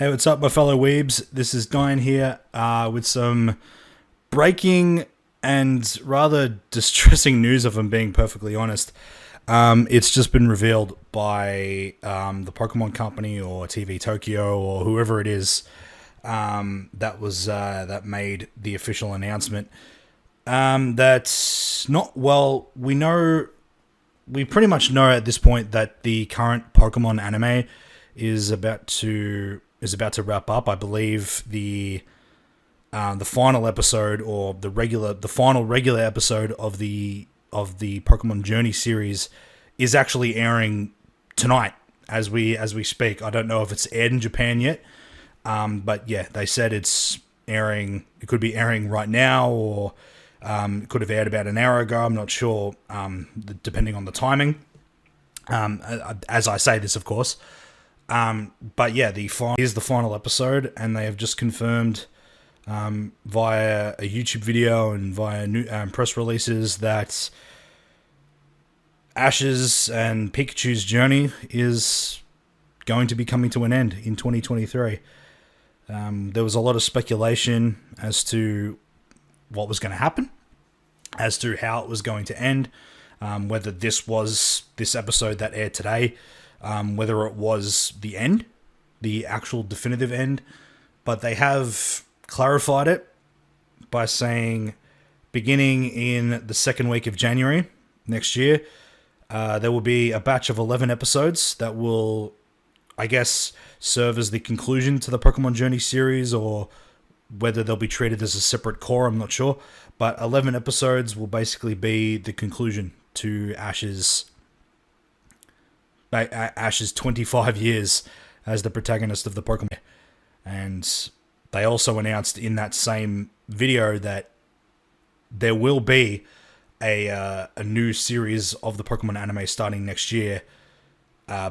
Hey, what's up, my fellow weebs? This is DYNE here with some breaking and rather distressing news, if I'm being perfectly honest. It's just been revealed by the Pokemon Company or TV Tokyo or whoever it is that made the official announcement. That's not well. We pretty much know at this point that the current Pokemon anime is about to wrap up. I believe the final episode or the final regular episode of the Pokemon Journey series is actually airing tonight as we speak. I don't know if it's aired in Japan yet, but yeah, they said it's airing. It could be airing right now, or it could have aired about an hour ago. I'm not sure, depending on the timing. As I say this, of course. But yeah, here's the final episode, and they have just confirmed via a YouTube video and via new press releases that Ash's and Pikachu's journey is going to be coming to an end in 2023. There was a lot of speculation as to what was going to happen, as to how it was going to end, whether this was this episode that aired today, whether it was the end, the actual definitive end. But they have clarified it by saying beginning in the second week of January next year, there will be a batch of 11 episodes that will, I guess, serve as the conclusion to the Pokemon Journey series, or whether they'll be treated as a separate core, I'm not sure. But 11 episodes will basically be the conclusion to Ash's 25 years as the protagonist of the Pokemon. And they also announced in that same video that there will be a new series of the Pokemon anime starting next year,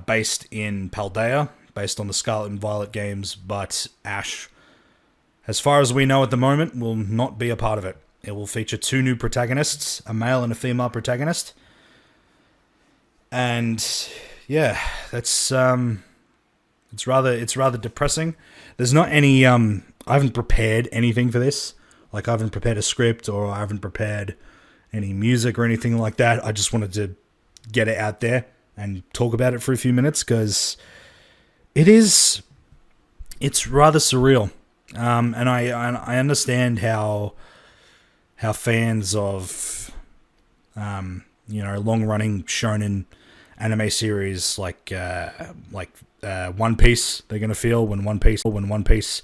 based in Paldea, based on the Scarlet and Violet games, but Ash, as far as we know at the moment, will not be a part of it. It will feature two new protagonists, a male and a female protagonist. And yeah, that's it's rather depressing. There's not any I haven't prepared anything for this. Like, I haven't prepared a script, or I haven't prepared any music or anything like that. I just wanted to get it out there and talk about it for a few minutes, because it's rather surreal. And I understand how fans of long-running shonen anime series like One Piece, they're gonna feel when One Piece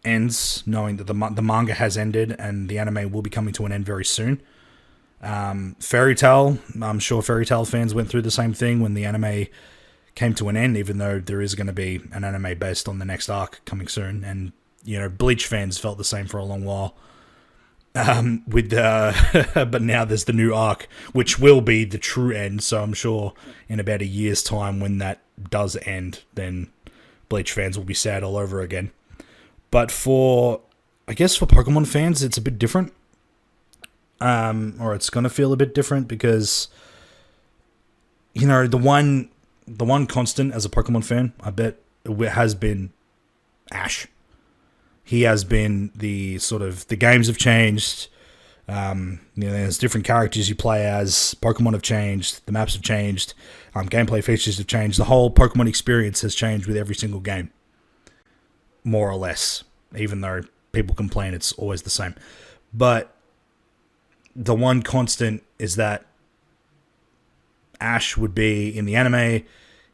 ends, knowing that the manga has ended and the anime will be coming to an end very soon. Fairy Tail, I'm sure Fairy Tail fans went through the same thing when the anime came to an end, even though there is going to be an anime based on the next arc coming soon. And Bleach fans felt the same for a long while. But now there's the new arc, which will be the true end. So I'm sure in about a year's time, when that does end, then Bleach fans will be sad all over again. But for Pokemon fans, it's a bit different. Or it's going to feel a bit different, because, the one constant as a Pokemon fan, I bet, it has been Ash. He has been the games have changed. There's different characters you play as. Pokemon have changed. The maps have changed. Gameplay features have changed. The whole Pokemon experience has changed with every single game, more or less. Even though people complain it's always the same, but the one constant is that Ash would be in the anime.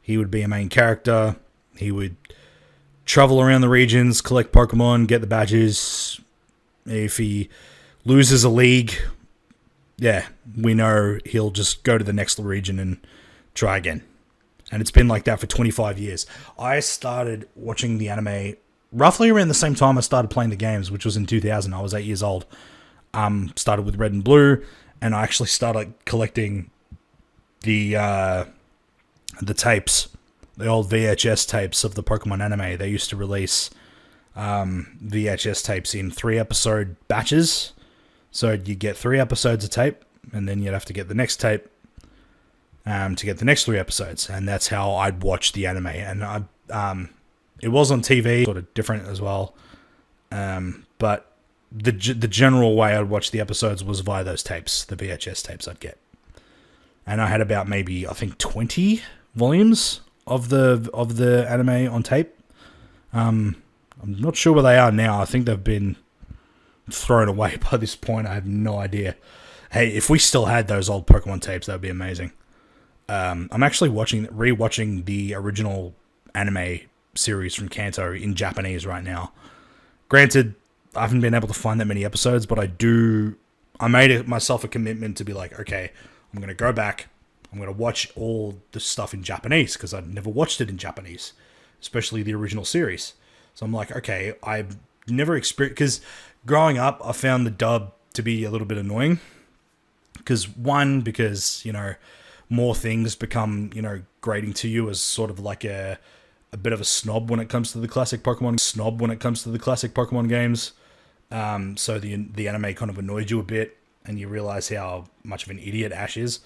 He would be a main character. He would travel around the regions, collect Pokemon, get the badges. If he loses a league, yeah, we know he'll just go to the next region and try again. And it's been like that for 25 years. I started watching the anime roughly around the same time I started playing the games, which was in 2000. I was 8 years old. Started with Red and Blue, and I actually started collecting the tapes, the old VHS tapes of the Pokemon anime. They used to release VHS tapes in 3-episode batches. So you get 3 episodes of tape, and then you'd have to get the next tape to get the next 3 episodes. And that's how I'd watch the anime. And It was on TV, sort of different as well. But the general way I'd watch the episodes was via those tapes, the VHS tapes I'd get. And I had about maybe, I think, 20 volumes of the anime on tape. I'm not sure where they are now. I think they've been thrown away by this point. I have no idea. Hey, if we still had those old Pokemon tapes, that would be amazing. I'm actually rewatching the original anime series from Kanto in Japanese right now. Granted, I haven't been able to find that many episodes, but I made myself a commitment to be like, okay, I'm going to go back. I'm going to watch all the stuff in Japanese because I'd never watched it in Japanese, especially the original series. So I'm like, okay, I've never experienced... Because growing up, I found the dub to be a little bit annoying. Because, more things become, grating to you as sort of like a bit of a snob when it comes to the classic Pokemon games. So the anime kind of annoyed you a bit, and you realize how much of an idiot Ash is.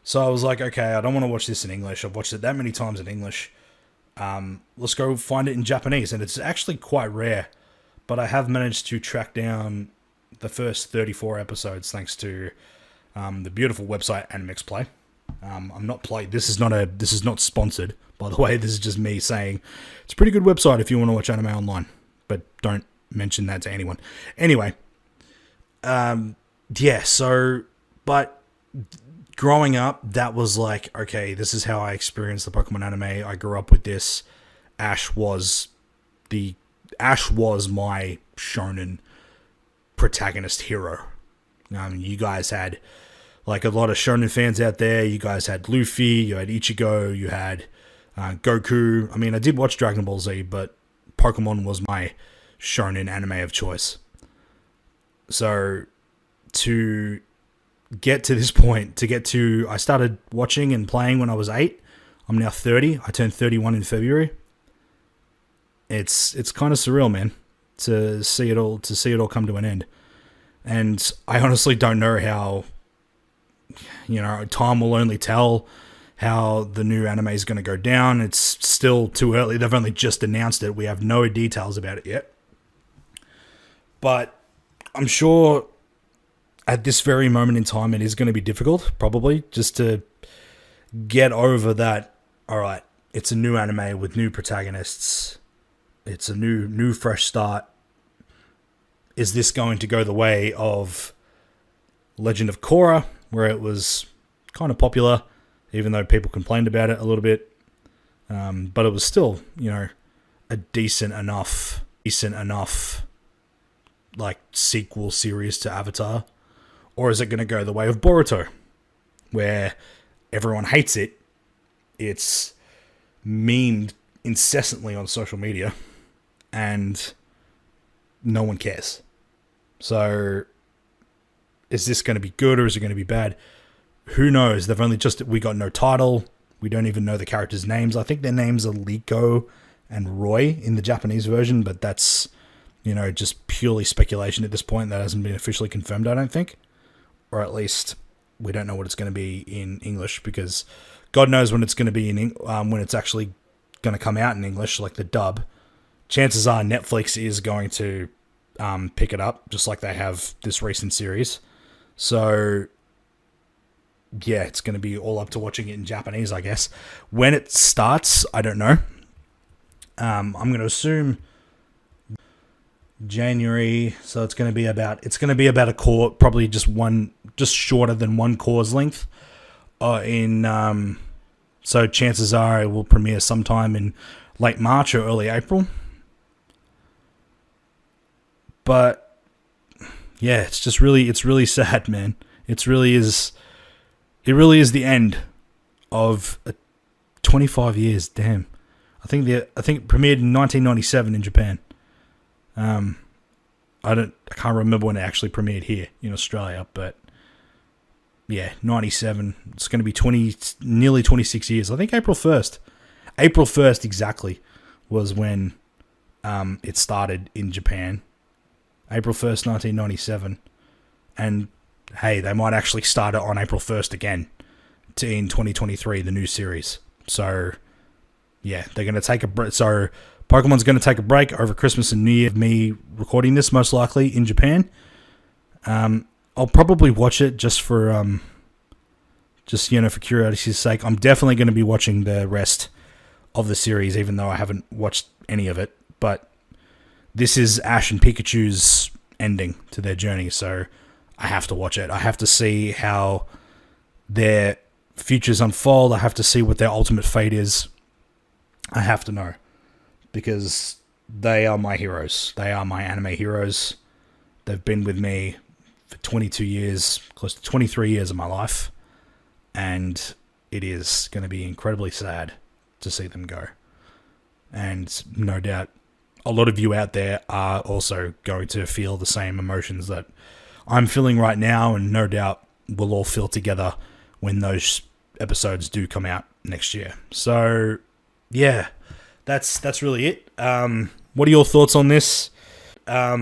So I was like, okay, I don't want to watch this in English. I've watched it that many times in English. Let's go find it in Japanese. And it's actually quite rare, but I have managed to track down the first 34 episodes thanks to the beautiful website Animix Play. This is not sponsored, by the way. This is just me saying it's a pretty good website if you want to watch anime online, but don't mention that to anyone. Anyway, but growing up, that was like, okay, this is how I experienced the Pokemon anime. I grew up with this. Ash was my shonen protagonist hero. You guys had like a lot of shonen fans out there. You guys had Luffy, you had Ichigo, you had Goku. I mean, I did watch Dragon Ball Z, but Pokemon was my shonen anime of choice. So to get to this point, I started watching and playing when I was 8. I'm now 30. I turned 31 in February. It's kind of surreal, man, to see it all come to an end. And I honestly don't know how, time will only tell how the new anime is going to go down. It's still too early. They've only just announced it. We have no details about it yet. But I'm sure at this very moment in time, it is going to be difficult, probably, just to get over that. All right, it's a new anime with new protagonists. It's a new fresh start. Is this going to go the way of Legend of Korra, where it was kind of popular, even though people complained about it a little bit? But it was still, a decent enough like sequel series to Avatar. Or is it going to go the way of Boruto, where everyone hates it? It's memed incessantly on social media, and no one cares. So, is this going to be good or is it going to be bad? Who knows? We got no title. We don't even know the characters' names. I think their names are Liko and Roy in the Japanese version, but that's, just purely speculation at this point. That hasn't been officially confirmed, I don't think. Or at least we don't know what it's going to be in English, because God knows when it's going to be when it's actually going to come out in English, like the dub. Chances are Netflix is going to pick it up, just like they have this recent series. So, yeah, it's going to be all up to watching it in Japanese, I guess. When it starts, I don't know. I'm going to assume January, so it's going to be about a core, probably just shorter than one core's length. So chances are it will premiere sometime in late March or early April. But yeah, it's really sad, man. It really is the end of 25 years. Damn. I think it premiered in 1997 in Japan. I can't remember when it actually premiered here in Australia, but yeah, 97. It's going to be nearly 26 years. I think April 1st exactly was when it started in Japan. April 1st, 1997. And hey, they might actually start it on April 1st again in 2023, the new series. So yeah, they're going to take a break. So Pokemon's going to take a break over Christmas and New Year. Me recording this, most likely in Japan. I'll probably watch it just for for curiosity's sake. I'm definitely going to be watching the rest of the series, even though I haven't watched any of it. But this is Ash and Pikachu's ending to their journey, so I have to watch it. I have to see how their futures unfold. I have to see what their ultimate fate is. I have to know, because they are my heroes. They are my anime heroes. They've been with me for 22 years, close to 23 years of my life, and it is going to be incredibly sad to see them go. And no doubt a lot of you out there are also going to feel the same emotions that I'm feeling right now, and no doubt we'll all feel together when those episodes do come out next year. So yeah, that's really it. What are your thoughts on this? I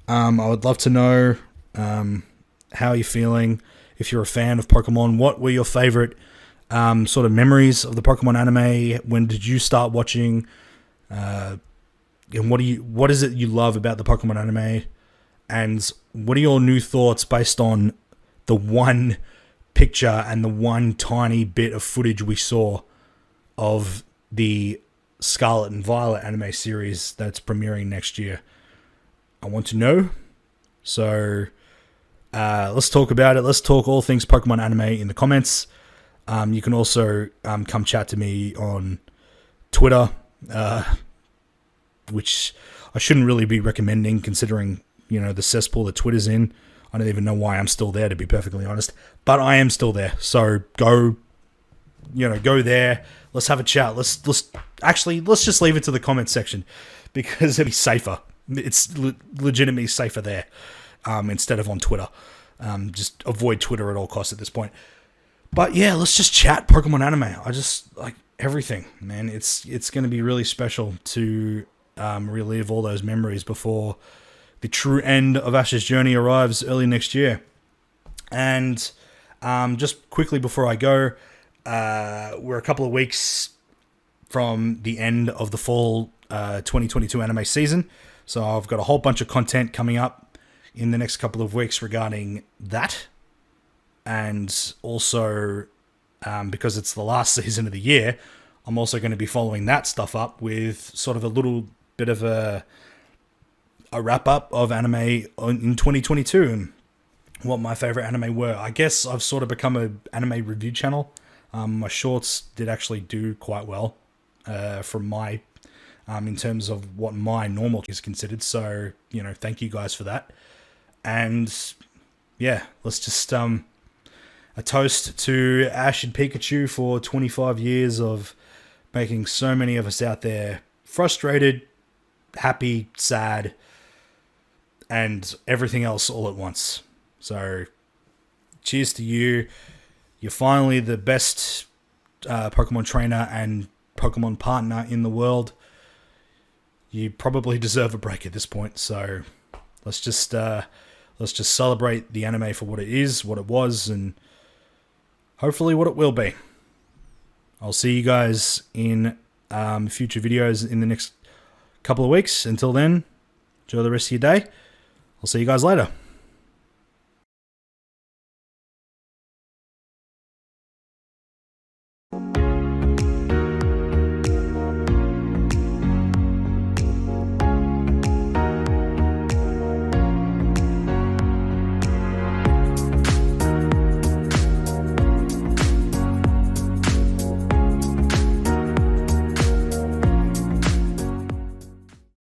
would love to know how you're feeling. If you're a fan of Pokemon, what were your favorite sort of memories of the Pokemon anime? When did you start watching? And what is it you love about the Pokemon anime? And what are your new thoughts based on the one picture and the one tiny bit of footage we saw of the Scarlet and Violet anime series that's premiering next year? I want to know. So let's talk about it. Let's talk all things Pokemon anime in the comments. You can also come chat to me on Twitter, which I shouldn't really be recommending considering, the cesspool that Twitter's in. I don't even know why I'm still there, to be perfectly honest. But I am still there. So go there. Let's have a chat. Let's just leave it to the comment section, because it'd be safer. It's legitimately safer there instead of on Twitter. Just avoid Twitter at all costs at this point. But yeah, let's just chat Pokemon anime. I just like everything, man. It's going to be really special to relive all those memories before the true end of Ash's journey arrives early next year. And just quickly before I go, we're a couple of weeks from the end of the fall 2022 anime season. So I've got a whole bunch of content coming up in the next couple of weeks regarding that. And also, because it's the last season of the year, I'm also going to be following that stuff up with sort of a little bit of a wrap-up of anime in 2022 and what my favorite anime were. I guess I've sort of become an anime review channel. My shorts did actually do quite well from my... in terms of what my normal is considered. So, thank you guys for that. And yeah, let's just a toast to Ash and Pikachu for 25 years of making so many of us out there frustrated, happy, sad, and everything else all at once. So cheers to you. You're finally the best Pokemon trainer and Pokemon partner in the world. You probably deserve a break at this point, so let's just celebrate the anime for what it is, what it was, and hopefully what it will be. I'll see you guys in future videos in the next couple of weeks. Until then, enjoy the rest of your day. I'll see you guys later.